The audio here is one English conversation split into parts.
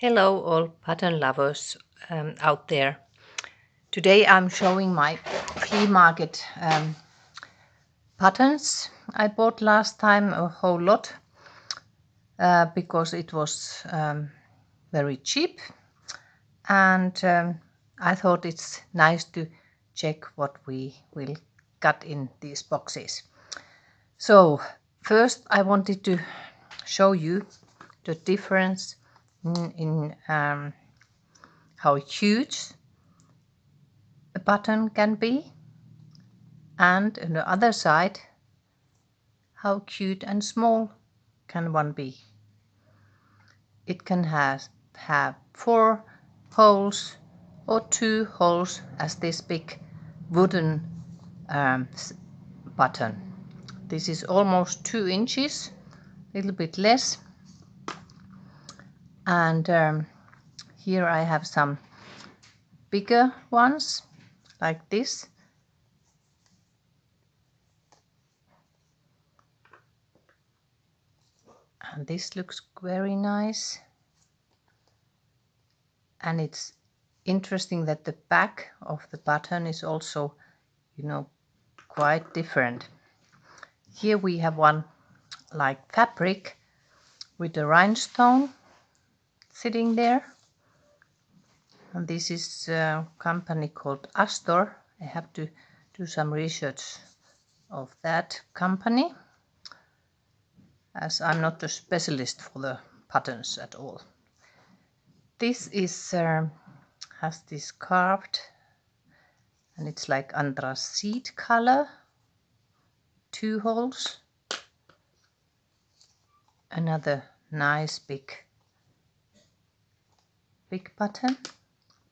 Hello all pattern lovers out there. Today I'm showing my flea market patterns. I bought last time a whole lot because it was very cheap, and I thought it's nice to check what we will get in these boxes. So first I wanted to show you the difference in how huge a button can be, and on the other side how cute and small can one be. It can have 4 holes or 2 holes as this big wooden button. This is almost 2 inches, a little bit less, and here I have some bigger ones like this. And this looks very nice, and it's interesting that the back of the button is also, quite different. Here we have one like fabric with a rhinestone sitting there, and this is a company called Astor. I have to do some research of that company, as I'm not a specialist for the patterns at all. This is has this carved, and it's like anthracite color, 2 holes. Another nice big button.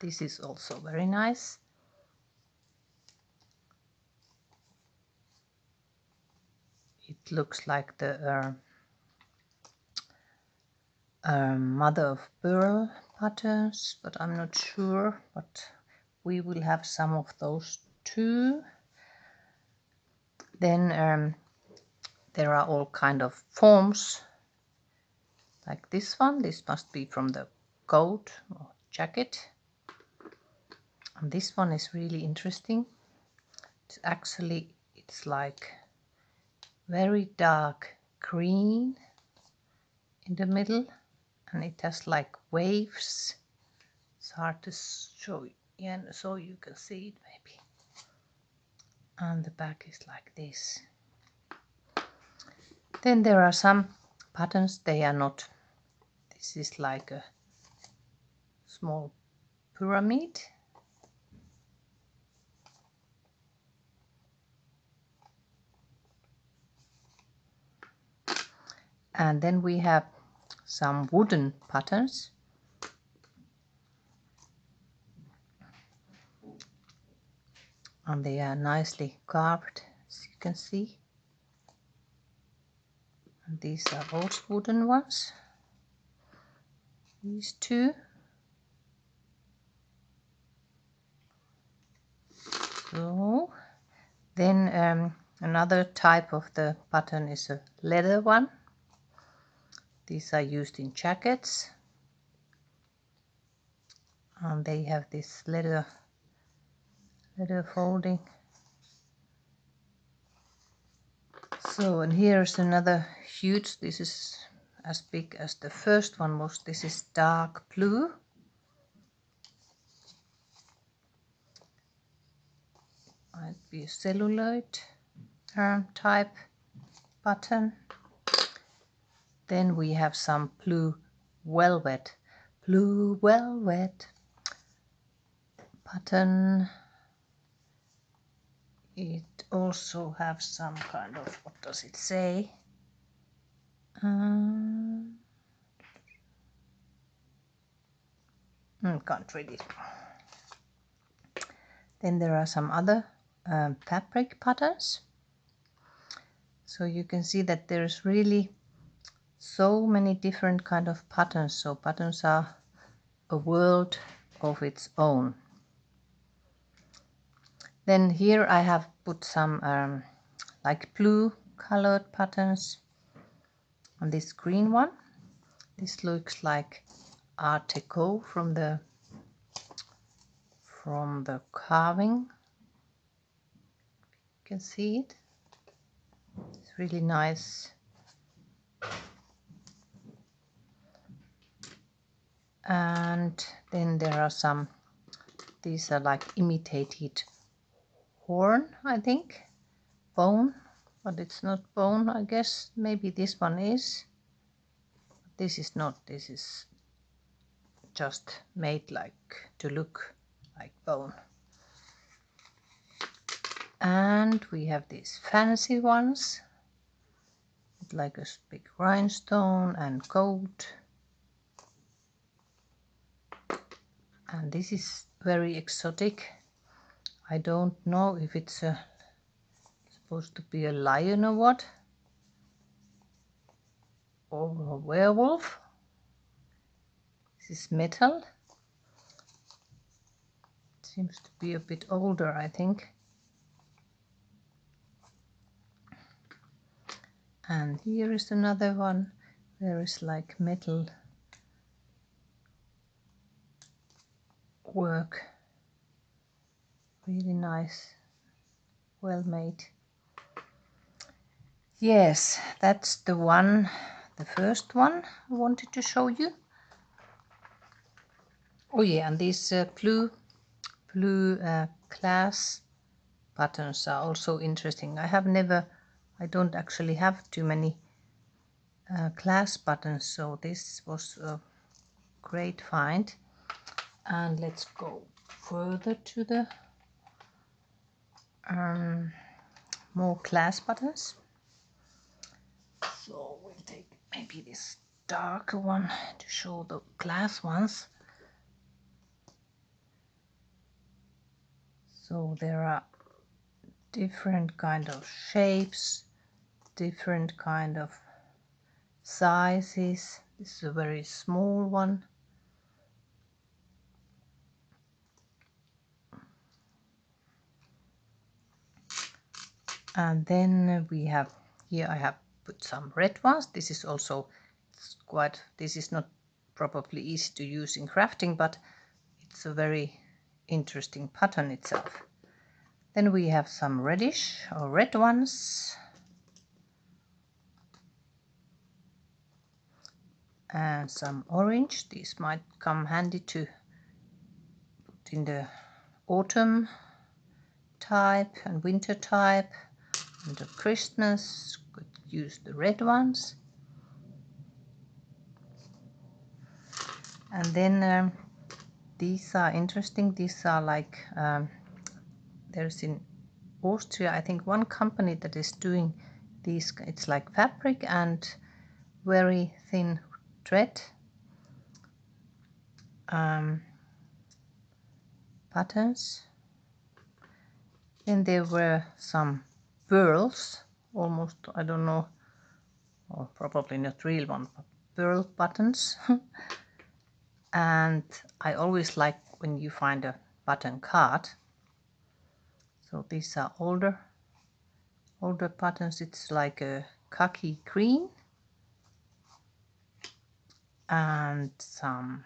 This is also very nice. It looks like the mother of pearl patterns, but I'm not sure, but we will have some of those too. Then there are all kind of forms like this one. This must be from the coat or jacket, and this one is really interesting. It's like very dark green in the middle, and it has like waves. It's hard to show you, yeah, so you can see it maybe. And the back is like this. Then there are some patterns, they are not. This is like a small pyramid. And then we have some wooden patterns. And they are nicely carved, as you can see. And these are also wooden ones. These 2. So then another type of the pattern is a leather one. These are used in jackets, and they have this leather folding. So, and here's another huge. This is as big as the first one was. This is dark blue. Might be a celluloid type button. Then we have some blue velvet button. It also have some kind of, what does it say? Can't read it. Then there are some other fabric patterns. So you can see that there's really so many different kind of patterns. So patterns are a world of its own. Then here I have put some like blue colored patterns on this green one. This looks like Art Deco from the carving. You can see it. It's really nice. And then there are some, these are like imitated horn, I think, bone, but it's not bone, I guess. Maybe this one is. This is not. This is just made like to look like bone. And we have these fancy ones with like a big rhinestone and gold. And this is very exotic. I don't know if it's supposed to be a lion or what, or a werewolf. This is metal. It seems to be a bit older, I think. And here is another one. There is like metal work. Really nice, well made. Yes, that's the one, the first one I wanted to show you. Oh yeah, and these blue glass buttons are also interesting. I don't actually have too many glass buttons, so this was a great find. And let's go further to the more glass buttons. So we'll take maybe this darker one to show the glass ones. So there are different kind of shapes, different kind of sizes. This is a very small one. And then we have, here I have put some red ones. This is also this is not probably easy to use in crafting, but it's a very interesting pattern itself. Then we have some reddish or red ones. And some orange. These might come handy to put in the autumn type and winter type. And the Christmas, could use the red ones. And then these are interesting. These are like, there's in Austria, I think, one company that is doing these. It's like fabric and very thin thread patterns. Then there were some pearls, almost, I don't know, or probably not real one, but pearl buttons. And I always like when you find a button card. So these are older buttons. It's like a khaki green and some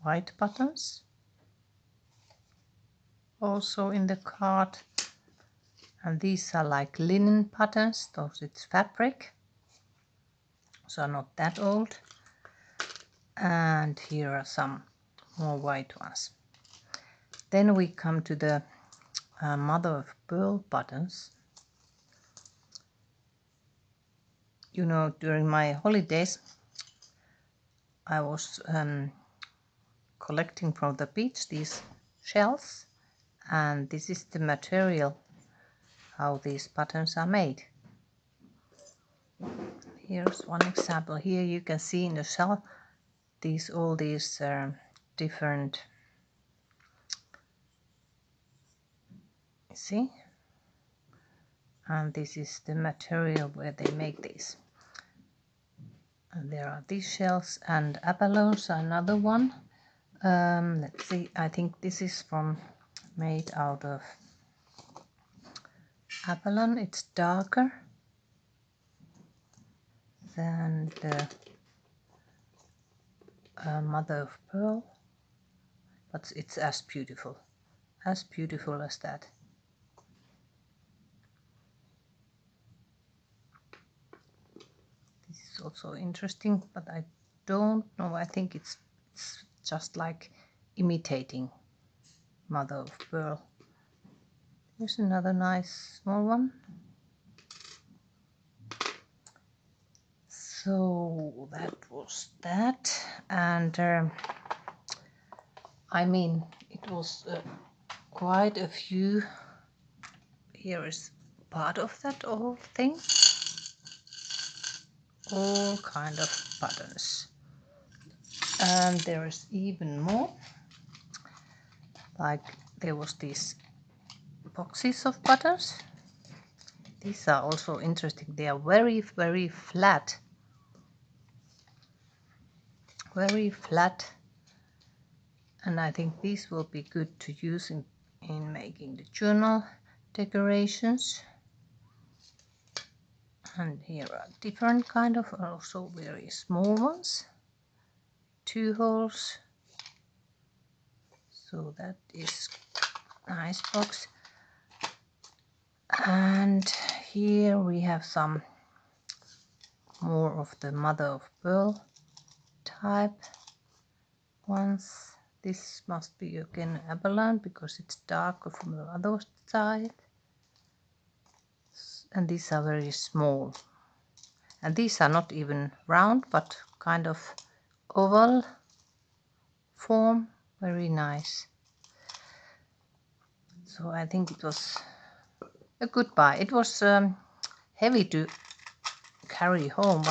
white buttons also in the card. And these are like linen buttons, those it's fabric, so not that old. And here are some more white ones. Then we come to the mother of pearl buttons. You know, during my holidays I was collecting from the beach these shells, and this is the material how these buttons are made. Here's one example. Here you can see in the shell all these different, see, and this is the material where they make these. And there are these shells, and abalones are another one. Let's see, I think this is made out of abalone. It's darker than the mother of pearl, but it's as beautiful as that. This is also interesting, but I don't know. I think it's just like imitating mother of pearl. Here's another nice small one. So that was that, and I mean it was quite a few. Here is part of that whole thing. All kind of buttons, and there is even more. Like there was these boxes of buttons. These are also interesting. They are very flat, very flat, and I think these will be good to use in making the journal decorations. And here are different kind of, also very small ones, 2 holes. So that is nice box. And here we have some more of the mother of pearl type ones. This must be again abalone because it's darker from the other side. And these are very small. And these are not even round, but kind of oval form. Very nice. So I think it was a good buy. It was heavy to carry home,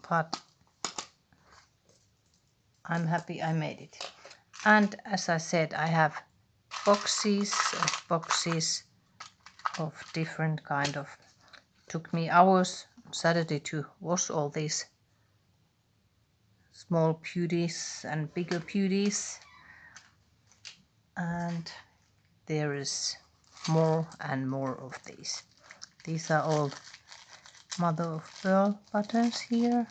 but I'm happy I made it. And as I said, I have boxes of different kind of. Took me hours Saturday to wash all these small beauties and bigger beauties, and there is more and more of these. These are all mother of pearl buttons here,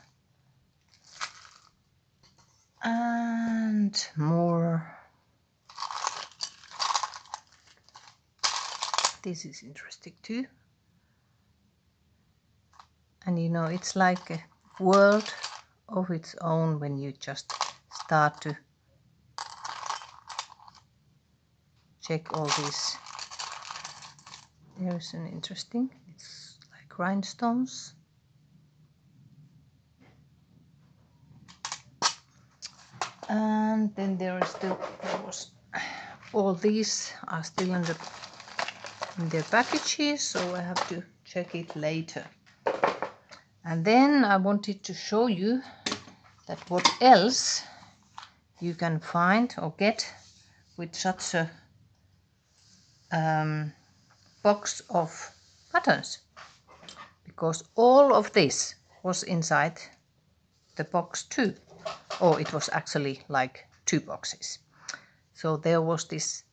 and more. This is interesting too, and you know it's like a world of its own when you just start to check all these. There's an interesting, it's like rhinestones. And then there was all these are still in their packages, so I have to check it later. And then I wanted to show you that what else you can find or get with such a box of buttons, because all of this was inside the box too, or it was actually like 2 boxes. So there was this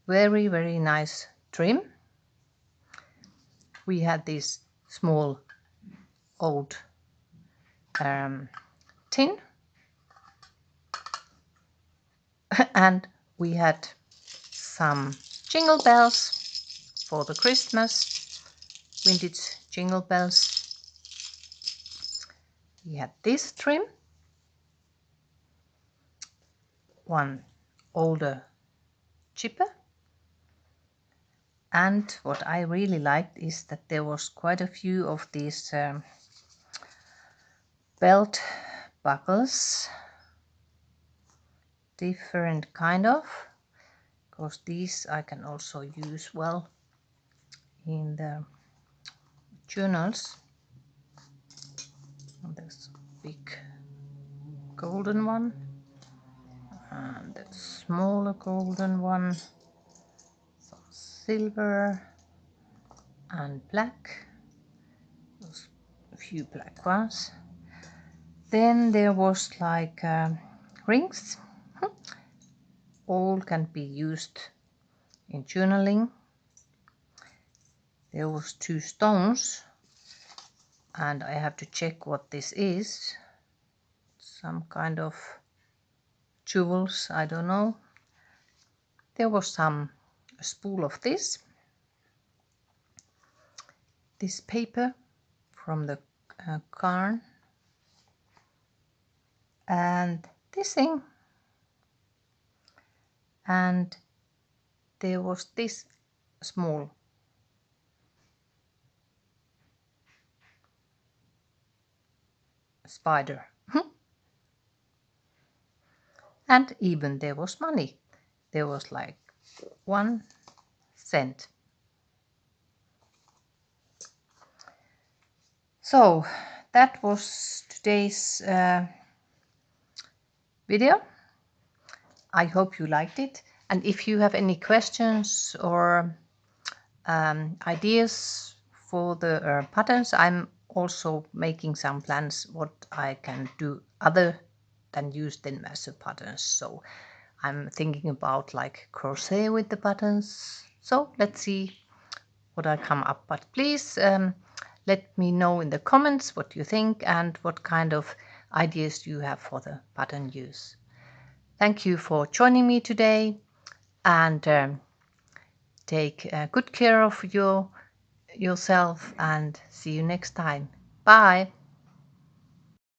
very nice trim. We had this small old tin, and we had some jingle bells for the Christmas, vintage jingle bells. We had this trim, one older chipper, and what I really liked is that there was quite a few of these belt buckles, different kind of, because these I can also use well in the journals. And there's a big golden one, and a smaller golden one, some silver and black, those a few black ones. Then there was like rings. All can be used in journaling. There was 2 stones, and I have to check what this is. Some kind of jewels, I don't know. There was some spool of this paper from the yarn, and this thing, and there was this small spider. And even there was money. There was like 1 cent. So that was today's video. I hope you liked it. And if you have any questions or ideas for the patterns, I'm also making some plans what I can do other than use them as a patterns. So I'm thinking about like crochet with the buttons. So let's see what I come up. But please let me know in the comments what you think and what kind of ideas you have for the pattern use. Thank you for joining me today, and take good care of yourself, and see you next time. Bye.